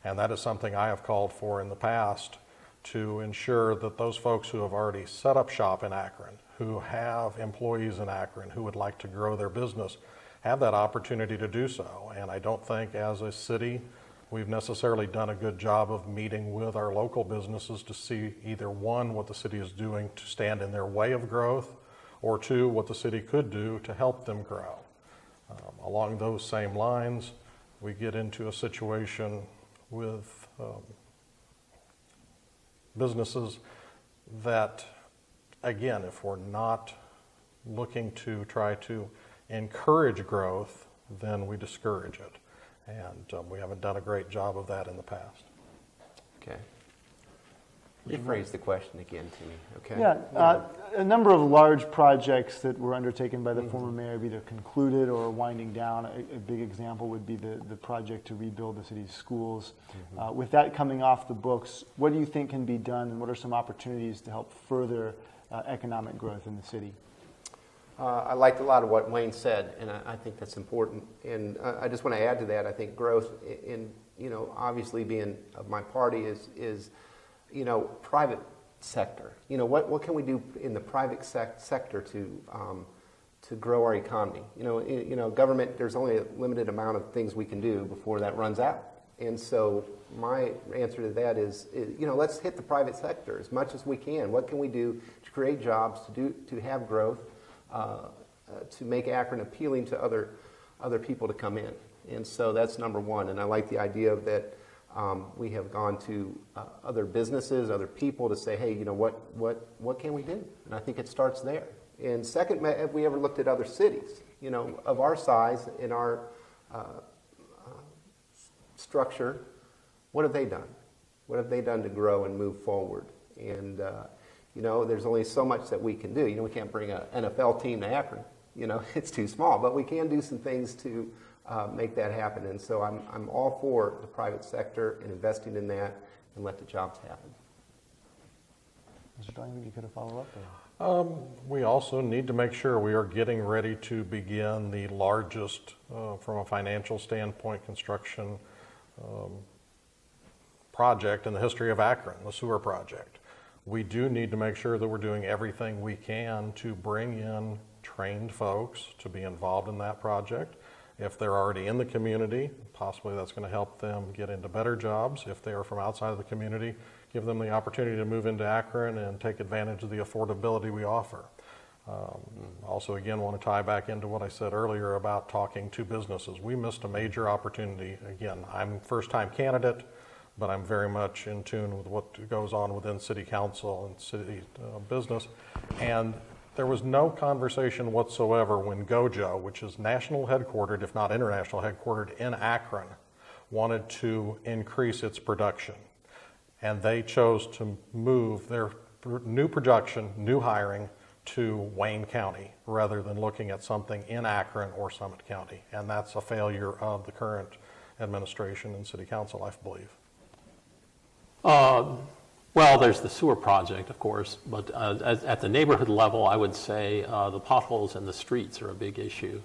And that is something I have called for in the past, to ensure that those folks who have already set up shop in Akron, who have employees in Akron who would like to grow their business, have that opportunity to do so. And I don't think as a city we've necessarily done a good job of meeting with our local businesses to see either one, what the city is doing to stand in their way of growth, or two, what the city could do to help them grow. Along those same lines, we get into a situation with businesses that, again, if we're not looking to try to encourage growth, then we discourage it. And we haven't done a great job of that in the past. Okay. Rephrase the question again to me, okay? Yeah, a number of large projects that were undertaken by the former mayor have either concluded or winding down. A big example would be the project to rebuild the city's schools. With that coming off the books, what do you think can be done, and what are some opportunities to help further economic growth in the city? I liked a lot of what Wayne said, and I think that's important. And I just want to add to that. I think growth, in obviously being of my party, is private sector. What can we do in the private sector to grow our economy? Government. There's only a limited amount of things we can do before that runs out. And so my answer to that is let's hit the private sector as much as we can. What can we do to create jobs, to have growth? To make Akron appealing to other people to come in. And so that's number one. And I like the idea of that we have gone to other businesses, other people to say, hey, what can we do? And I think it starts there. And second, have we ever looked at other cities, of our size, in our structure? What have they done? What have they done to grow and move forward? And there's only so much that we can do. We can't bring an NFL team to Akron. It's too small. But we can do some things to make that happen. And so I'm all for the private sector and investing in that and let the jobs happen. Mr. Darlington, you could have follow up? We also need to make sure we are getting ready to begin the largest, from a financial standpoint, construction project in the history of Akron, the sewer project. We do need to make sure that we're doing everything we can to bring in trained folks to be involved in that project. If they're already in the community, possibly that's going to help them get into better jobs. If they are from outside of the community, give them the opportunity to move into Akron and take advantage of the affordability we offer. Also, again, want to tie back into what I said earlier about talking to businesses. We missed a major opportunity. Again, I'm a first-time candidate, but I'm very much in tune with what goes on within city council and city business. And there was no conversation whatsoever when Gojo, which is national headquartered, if not international headquartered, in Akron, wanted to increase its production. And they chose to move their new production, new hiring, to Wayne County rather than looking at something in Akron or Summit County. And that's a failure of the current administration and city council, I believe. Well, there's the sewer project, of course, but at the neighborhood level, I would say the potholes in the streets are a big issue.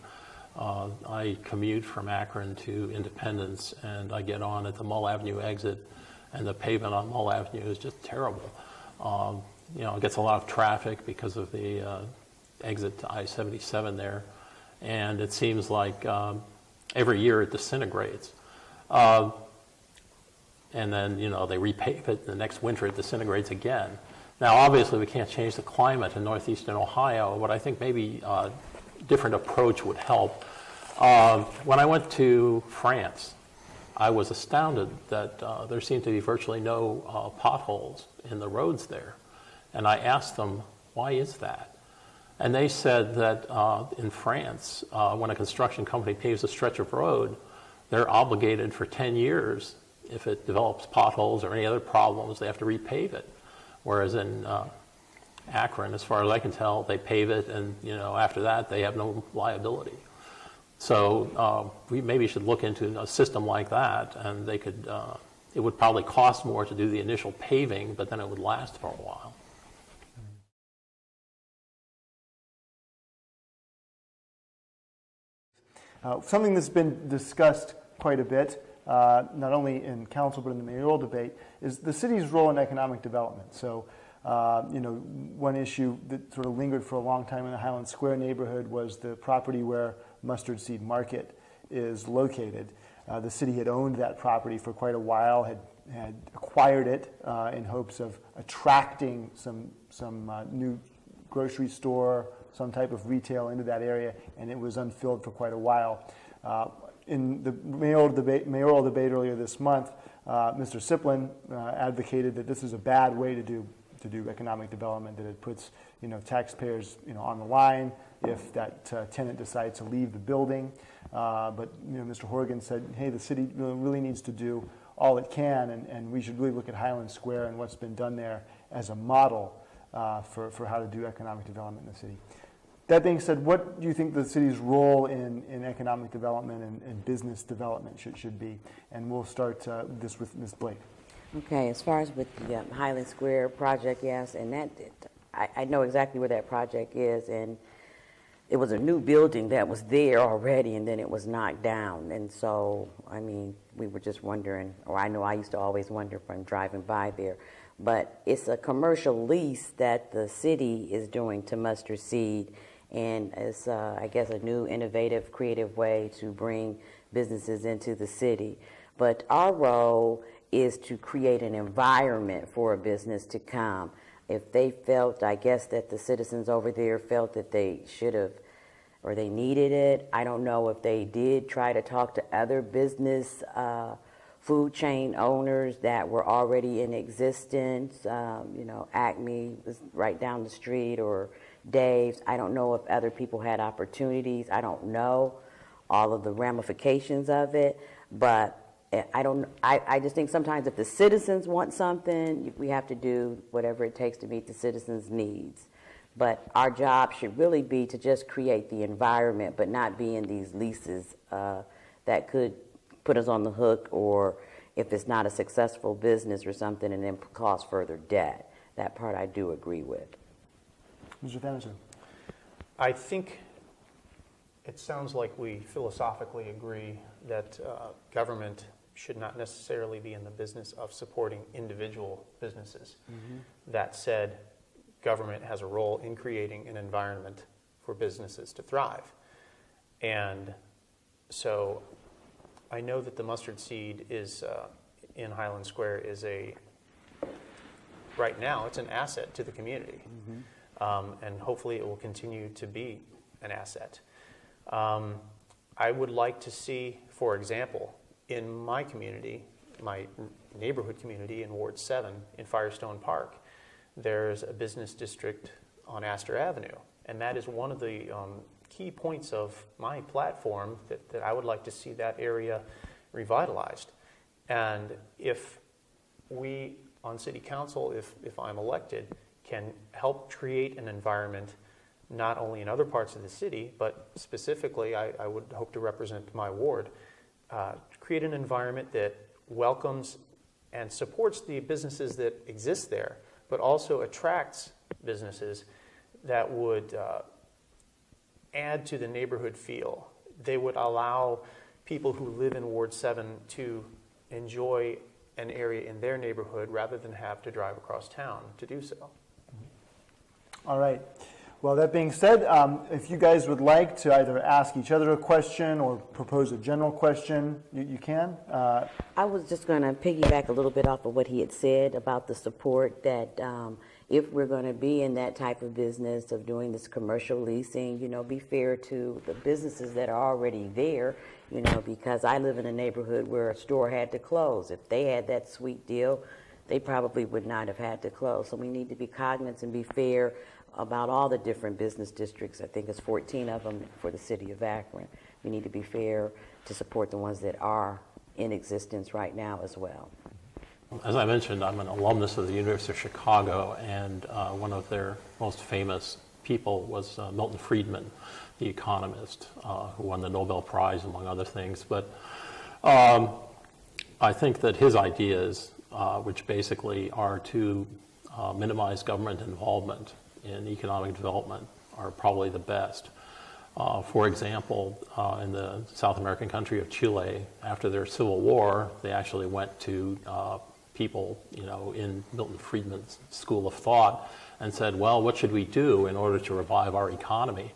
I commute from Akron to Independence, and I get on at the Mull Avenue exit, and the pavement on Mull Avenue is just terrible. It gets a lot of traffic because of the exit to I-77 there, and it seems like every year it disintegrates. And then, they repave it, and the next winter it disintegrates again. Now, obviously, we can't change the climate in northeastern Ohio, but I think maybe a different approach would help. When I went to France, I was astounded that there seemed to be virtually no potholes in the roads there. And I asked them, why is that? And they said that in France, when a construction company paves a stretch of road, they're obligated for 10 years. If it develops potholes or any other problems, they have to repave it. Whereas in Akron, as far as I can tell, they pave it, and after that they have no liability. So we maybe should look into a system like that, and they could. It would probably cost more to do the initial paving, but then it would last for a while. Something that's been discussed quite a bit, not only in council but in the mayoral debate, is the city's role in economic development. So, one issue that sort of lingered for a long time in the Highland Square neighborhood was the property where Mustard Seed Market is located. The city had owned that property for quite a while, had acquired it in hopes of attracting some new grocery store, some type of retail into that area, and it was unfilled for quite a while. In the mayoral debate earlier this month, Mr. Siplin advocated that this is a bad way to do economic development, that it puts taxpayers on the line if that tenant decides to leave the building. But Mr. Horgan said, hey, the city really needs to do all it can, and we should really look at Highland Square and what's been done there as a model for how to do economic development in the city. That being said, what do you think the city's role in economic development and business development should be? And we'll start this with Ms. Blake. Okay, as far as with the Highland Square project, yes, and I know exactly where that project is, and it was a new building that was there already, and then it was knocked down. And so, we were just wondering, or I know I used to always wonder if I'm driving by there, but it's a commercial lease that the city is doing to Mustard Seed, and it's, I guess, a new, innovative, creative way to bring businesses into the city. But our role is to create an environment for a business to come. If they felt, I guess, that the citizens over there felt that they should have, or they needed it, I don't know if they did try to talk to other business food chain owners that were already in existence. Acme was right down the street, or Dave's. I don't know if other people had opportunities. I don't know all of the ramifications of it, but I just think sometimes if the citizens want something, we have to do whatever it takes to meet the citizens' needs. But our job should really be to just create the environment, but not be in these leases that could put us on the hook, or if it's not a successful business or something, and then cause further debt. That part I do agree with. Mr. Thanasiu. I think it sounds like we philosophically agree that government should not necessarily be in the business of supporting individual businesses. Mm-hmm. That said, government has a role in creating an environment for businesses to thrive. And so I know that the Mustard Seed is in Highland Square is right now it's an asset to the community. Mm-hmm. And hopefully it will continue to be an asset. I would like to see, for example, in my community, my neighborhood community in Ward 7 in Firestone Park, there's a business district on Astor Avenue. And that is one of the key points of my platform that I would like to see that area revitalized. And if we on City Council, if I'm elected, can help create an environment not only in other parts of the city, but specifically I would hope to represent my ward, create an environment that welcomes and supports the businesses that exist there, but also attracts businesses that would add to the neighborhood feel. They would allow people who live in Ward 7 to enjoy an area in their neighborhood rather than have to drive across town to do so. All right. Well, that being said, if you guys would like to either ask each other a question or propose a general question, you can. I was just going to piggyback a little bit off of what he had said about the support that if we're going to be in that type of business of doing this commercial leasing, be fair to the businesses that are already there, because I live in a neighborhood where a store had to close. If they had that sweet deal, they probably would not have had to close. So we need to be cognizant and be fair about all the different business districts. I think it's 14 of them for the city of Akron. We need to be fair to support the ones that are in existence right now as well. As I mentioned, I'm an alumnus of the University of Chicago, and one of their most famous people was Milton Friedman, the economist, who won the Nobel Prize, among other things. But I think that his ideas, which basically are to minimize government involvement in economic development, are probably the best. For example, in the South American country of Chile, after their civil war, they actually went to people, in Milton Friedman's school of thought and said, well, what should we do in order to revive our economy?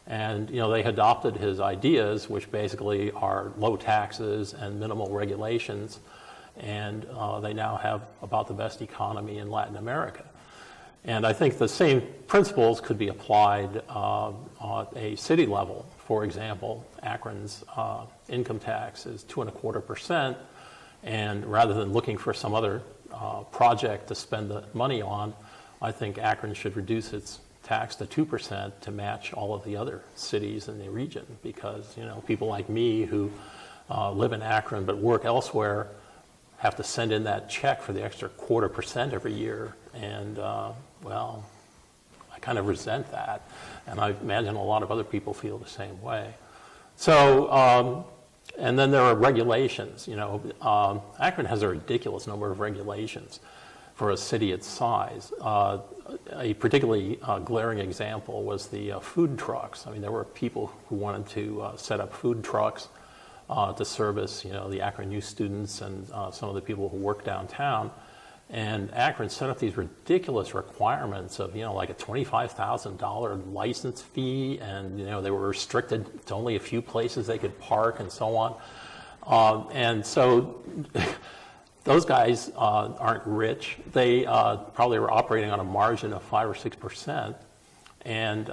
And, they adopted his ideas, which basically are low taxes and minimal regulations, and they now have about the best economy in Latin America. And I think the same principles could be applied on a city level. For example, Akron's income tax is 2.25%, and rather than looking for some other project to spend the money on, I think Akron should reduce its tax to 2% to match all of the other cities in the region, because people like me who live in Akron but work elsewhere have to send in that check for the extra 0.25% every year, and well, I kind of resent that, and I imagine a lot of other people feel the same way. So, and then there are regulations. Akron has a ridiculous number of regulations for a city its size. A particularly glaring example was the food trucks. I mean, there were people who wanted to set up food trucks to service, the Akron U students and some of the people who work downtown. And Akron set up these ridiculous requirements of, like a $25,000 license fee, and, they were restricted to only a few places they could park and so on. And so those guys aren't rich. They probably were operating on a margin of 5 or 6%, and,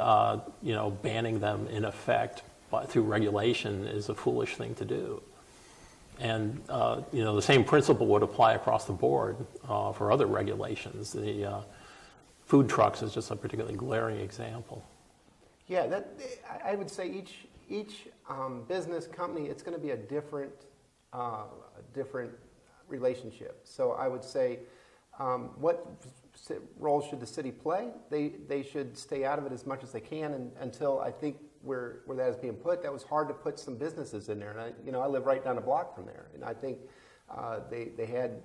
banning them in effect through regulation is a foolish thing to do. And, the same principle would apply across the board for other regulations. The food trucks is just a particularly glaring example. Yeah, I would say each business company, it's going to be a different relationship. So I would say, what role should the city play? They should stay out of it as much as they can until I think where that is being put. That was hard to put some businesses in there, and I live right down the block from there, and I think they had,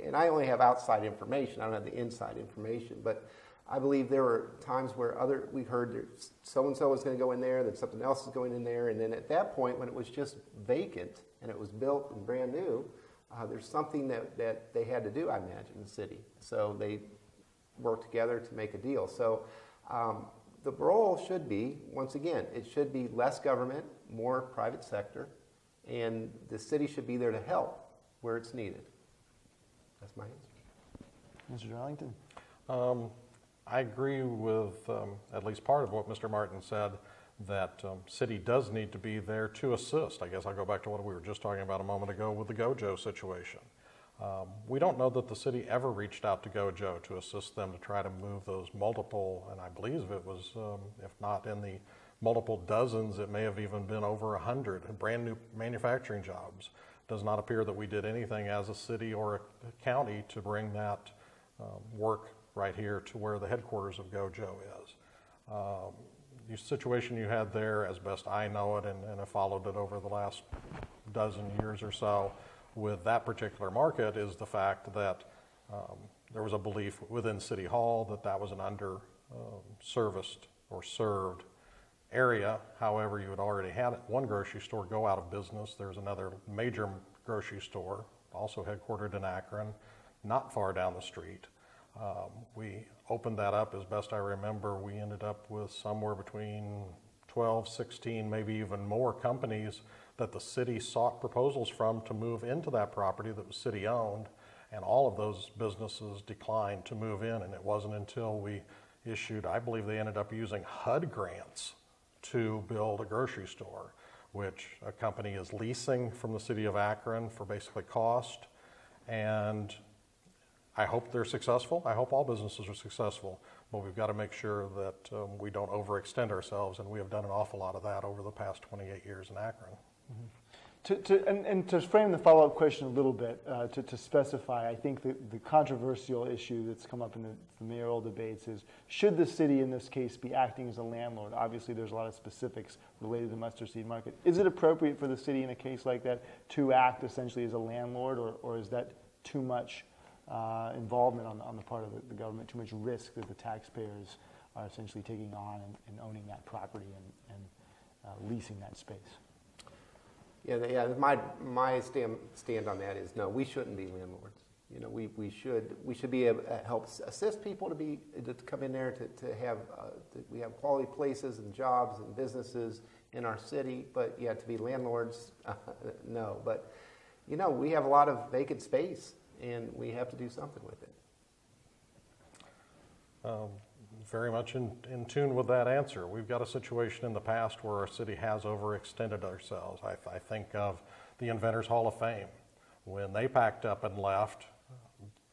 and I only have outside information. I don't have the inside information, but I believe there were times where we heard so and so was going to go in there, then something else is going in there, and then at that point when it was just vacant and it was built and brand new, there's something that they had to do, I imagine, in the city. So they worked together to make a deal. So the role should be, once again, it should be less government, more private sector, and the city should be there to help where it's needed. That's my answer. Mr. Darlington? I agree with at least part of what Mr. Martin said, that city does need to be there to assist. I guess I'll go back to what we were just talking about a moment ago with the Gojo situation. We don't know that the city ever reached out to Gojo to assist them to try to move those multiple, and I believe it was, if not in the multiple dozens, it may have even been over 100 brand new manufacturing jobs. Does not appear that we did anything as a city or a county to bring that work right here to where the headquarters of Gojo is. the situation you had there, as best I know it, and have followed it over the last dozen years or so, with that particular market is the fact that there was a belief within City Hall that that was an under-serviced or served area. However, you had already had one grocery store go out of business. There's another major grocery store, also headquartered in Akron, not far down the street. We opened that up, as best I remember. We ended up with somewhere between 12, 16, maybe even more companies that the city sought proposals from to move into that property that was city-owned, and all of those businesses declined to move in, and it wasn't until we issued, I believe they ended up using HUD grants to build a grocery store, which a company is leasing from the city of Akron for basically cost, and I hope they're successful. I hope all businesses are successful, but we've got to make sure that we don't overextend ourselves, and we have done an awful lot of that over the past 28 years in Akron. Mm-hmm. To frame the follow-up question a little bit, to specify, I think the controversial issue that's come up in the mayoral debates is, should the city in this case be acting as a landlord? Obviously, there's a lot of specifics related to the mustard seed market. Is it appropriate for the city in a case like that to act essentially as a landlord, or is that too much involvement on the part of the government, too much risk that the taxpayers are essentially taking on and owning that property and leasing that space? Yeah. My stand on that is no. We shouldn't be landlords. You know, we should be able to help assist people to come in there to have we have quality places and jobs and businesses in our city. But yeah, to be landlords, no. But you know, we have a lot of vacant space, and we have to do something with it. Very much in tune with that answer. We've got a situation in the past where our city has overextended ourselves. I think of the Inventors Hall of Fame. When they packed up and left,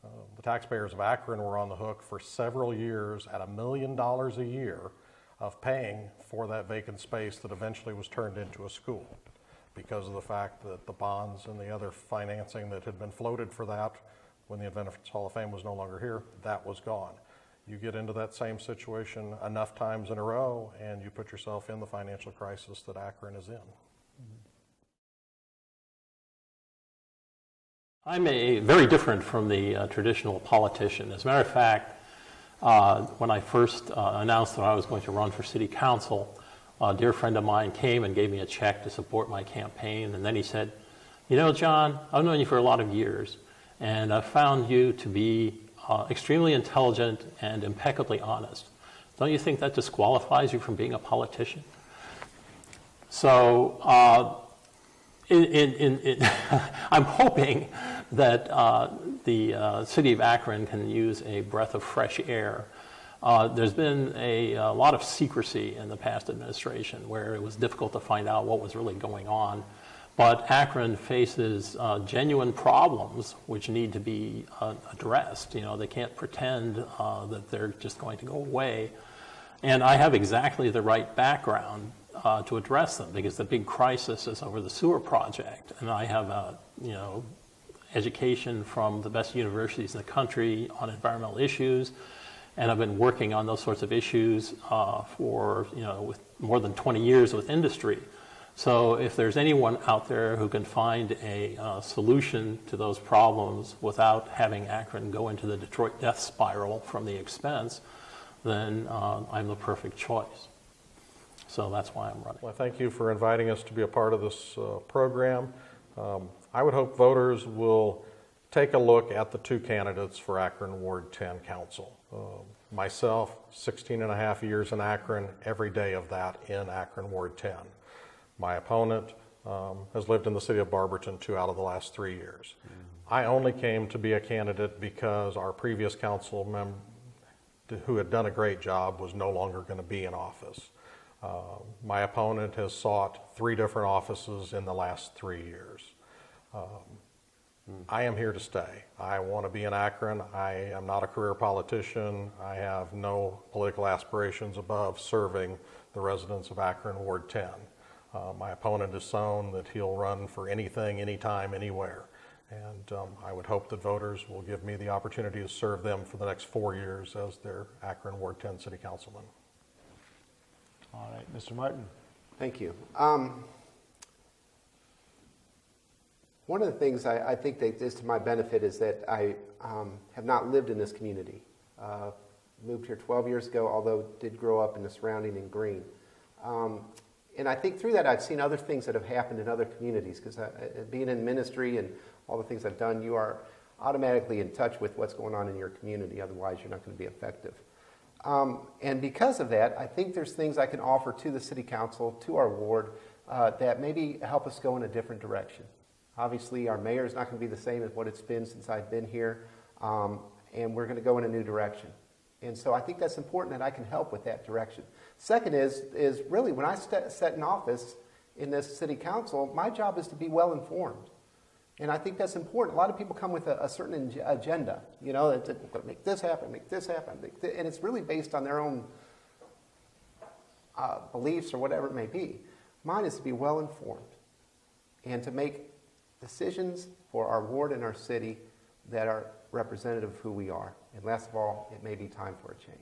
the taxpayers of Akron were on the hook for several years at $1 million a year of paying for that vacant space that eventually was turned into a school, because of the fact that the bonds and the other financing that had been floated for that when the Inventors Hall of Fame was no longer here, that was gone. You get into that same situation enough times in a row, and you put yourself in the financial crisis that Akron is in. I'm very different from the traditional politician. As a matter of fact, when I first announced that I was going to run for city council, a dear friend of mine came and gave me a check to support my campaign, and then he said, "You know, John, I've known you for a lot of years, and I've found you to be extremely intelligent and impeccably honest. Don't you think that disqualifies you from being a politician?" So I'm hoping that the city of Akron can use a breath of fresh air. There's been a lot of secrecy in the past administration where it was difficult to find out what was really going on. But Akron faces genuine problems which need to be addressed. You know, they can't pretend that they're just going to go away. And I have exactly the right background to address them, because the big crisis is over the sewer project. And I have education from the best universities in the country on environmental issues. And I've been working on those sorts of issues for, with more than 20 years with industry. So if there's anyone out there who can find a solution to those problems without having Akron go into the Detroit death spiral from the expense, then I'm the perfect choice. So that's why I'm running. Well, thank you for inviting us to be a part of this program. I would hope voters will take a look at the two candidates for Akron Ward 10 Council. Myself, 16 and a half years in Akron, every day of that in Akron Ward 10. My opponent has lived in the city of Barberton 2 out of the last 3 years. I only came to be a candidate because our previous council member, who had done a great job, was no longer going to be in office. My opponent has sought 3 different offices in the last 3 years. I am here to stay. I want to be in Akron. I am not a career politician. I have no political aspirations above serving the residents of Akron Ward 10. My opponent has shown that he'll run for anything, anytime, anywhere. And I would hope that voters will give me the opportunity to serve them for the next 4 years as their Akron Ward 10 City Councilman. All right, Mr. Martin. Thank you. One of the things I think that is to my benefit is that I have not lived in this community. Moved here 12 years ago, although did grow up in the surrounding in Green. And I think through that I've seen other things that have happened in other communities, because being in ministry and all the things I've done, you are automatically in touch with what's going on in your community, otherwise you're not going to be effective. And because of that, I think there's things I can offer to the City Council, to our ward, that maybe help us go in a different direction. Obviously, our mayor is not going to be the same as what it's been since I've been here, and we're going to go in a new direction. And so I think that's important, and I can help with that direction. Second is really when I set in office in this City Council, my job is to be well informed. And I think that's important. A lot of people come with a certain agenda, you know, to make this happen, make this happen, and it's really based on their own beliefs or whatever it may be. Mine is to be well informed and to make decisions for our ward and our city that are representative of who we are. And last of all, it may be time for a change.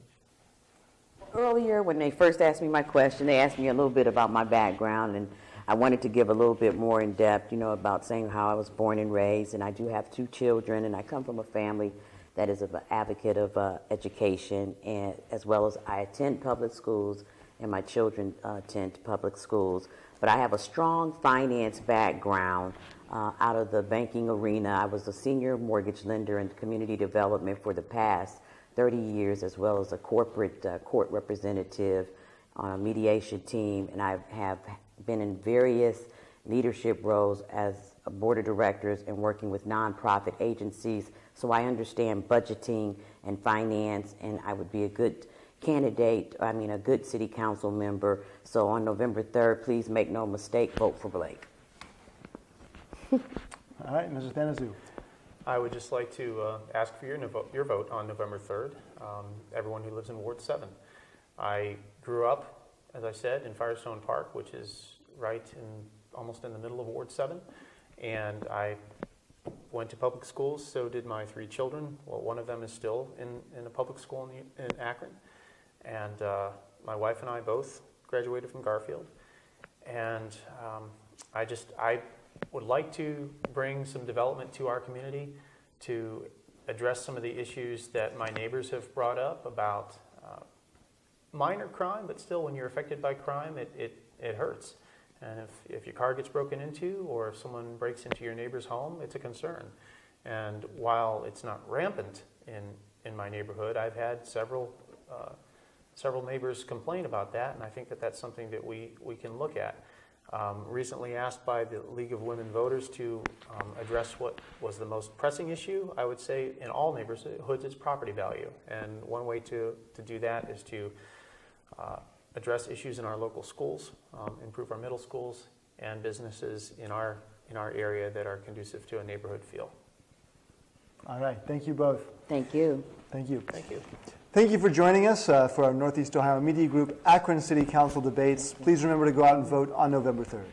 Earlier, when they first asked me my question, they asked me a little bit about my background, and I wanted to give a little bit more in depth, you know, about saying how I was born and raised, and I do have 2 children, and I come from a family that is an advocate of education, and as well as I attend public schools, and my children attend public schools. But I have a strong finance background out of the banking arena. I was a senior mortgage lender in community development for the past 30 years, as well as a corporate court representative on a mediation team, and I have been in various leadership roles as a board of directors and working with nonprofit agencies, so I understand budgeting and finance, and I would be a good candidate, a good city council member. So on November 3rd, please make no mistake, vote for Blake. All right, Mr. Thanasiu. I would just like to ask for your vote on November 3rd, everyone who lives in Ward 7. I grew up, as I said, in Firestone Park, which is almost in the middle of Ward 7, and I went to public schools, so did my 3 children. Well, one of them is still in a public school in Akron, and my wife and I both graduated from Garfield, and I would like to bring some development to our community to address some of the issues that my neighbors have brought up about minor crime, but still when you're affected by crime, it hurts. And if your car gets broken into or if someone breaks into your neighbor's home, it's a concern. And while it's not rampant in my neighborhood, I've had several neighbors complain about that, and I think that that's something that we can look at. Recently asked by the League of Women Voters to address what was the most pressing issue, I would say in all neighborhoods it's property value. And one way to do that is to address issues in our local schools, improve our middle schools, and businesses in our area that are conducive to a neighborhood feel. All right, thank you both. Thank you. Thank you. Thank you. Thank you for joining us for our Northeast Ohio Media Group Akron City Council debates. Please remember to go out and vote on November 3rd.